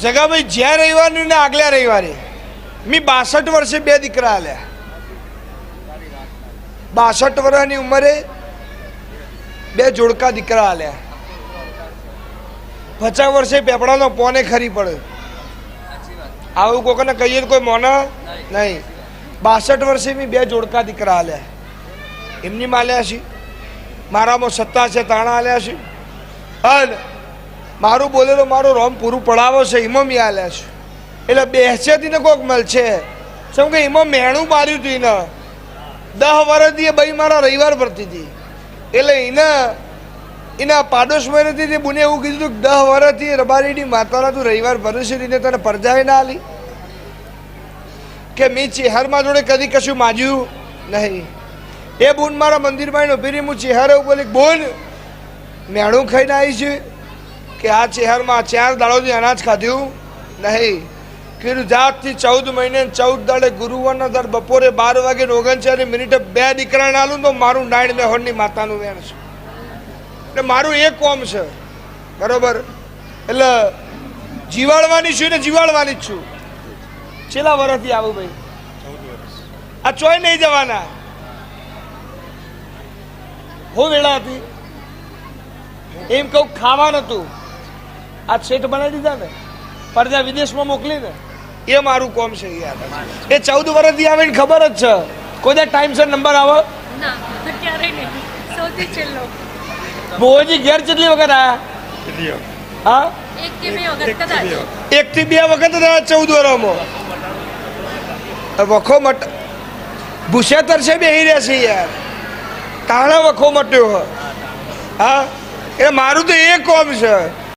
જગાભાઈ જ્યાં રવિવારની ને આગલા રવિવારે મેં 62 વર્ષે 2 દીકરા આલ્યા. 62 વર્ષની ઉંમરે 2 જોડકા દીકરા આલ્યા. 50 વર્ષે પેપડાનો પોને ખરી પડે. આવું કોઈને કહીએ તો કોઈ મોના નહીં. 62 વર્ષે મેં 2 જોડકા દીકરા આલ્યા. એમની માલ્યા છે, મારામાં સત્તા છે તાણા આલ્યા છે. અને મારું બોલેલો મારો રોમ પૂરું પડાવો છે એમાં મેં આલ્યા છે. એટલે બેસેથી ને કોઈક મળશે શું કે એમાં મેણું માર્યું હતું એને 10 વર્ષથી એ ભાઈ મારા રવિવાર ભરતી હતી. એટલે એના પાડોશ મહિનાથી બુને એવું કીધું હતું કે 10 વર્ષથી રબારીની માતાના તું રવિવાર ભરે છે એને તને પરજાએ ના આલી કે મેં ચેહરમાં જોડે કદી કશું માજ્યું નહીં. એ બુન મારા મંદિરમાં ઉભી રહી. હું ચેહર એવું બોલી બોન મેણું ખાઈને આવી છે કે આ ચેહરમાં 4 દાડોથી અનાજ ખાધ્યું નહીં. કીધું જાતથી 14 મહિને 14 દાડે ગુરુવારના દર બપોરે 12 વાગે 39 મિનિટે 2 દીકરાને આલું તો મારું 9 મેહોરની માતાનું વેણ છે. એટલે મારું એક કોમ છે બરોબર. એટલે જીવાડવાની છું ને જીવાડવાની જ છું. છેલ્લા વર્ષથી આવું ભાઈ 14 વર્ષ આ ચોય નહીં જવાના. હું વેળા હતી એમ કહું ખાવા નતું આ શેઠ બનાવી દીધા ને પરજા વિદેશમાં મોકલીને એ મારું કોમ છે યાર. એ 14 વર્ષથી આવે ને ખબર જ છે કોઈ ટાઈમસર નંબર આવે ભોજી ઘેર કેટલી વખત આયા? હા 1 થી 2 વખત 14 વર્ષમાં વખો મટ ભૂસેતર છે બેહી રહ્યા છે યાર. તાણા વખો મટ્યો. હા એટલે મારું તો એ કોમ છે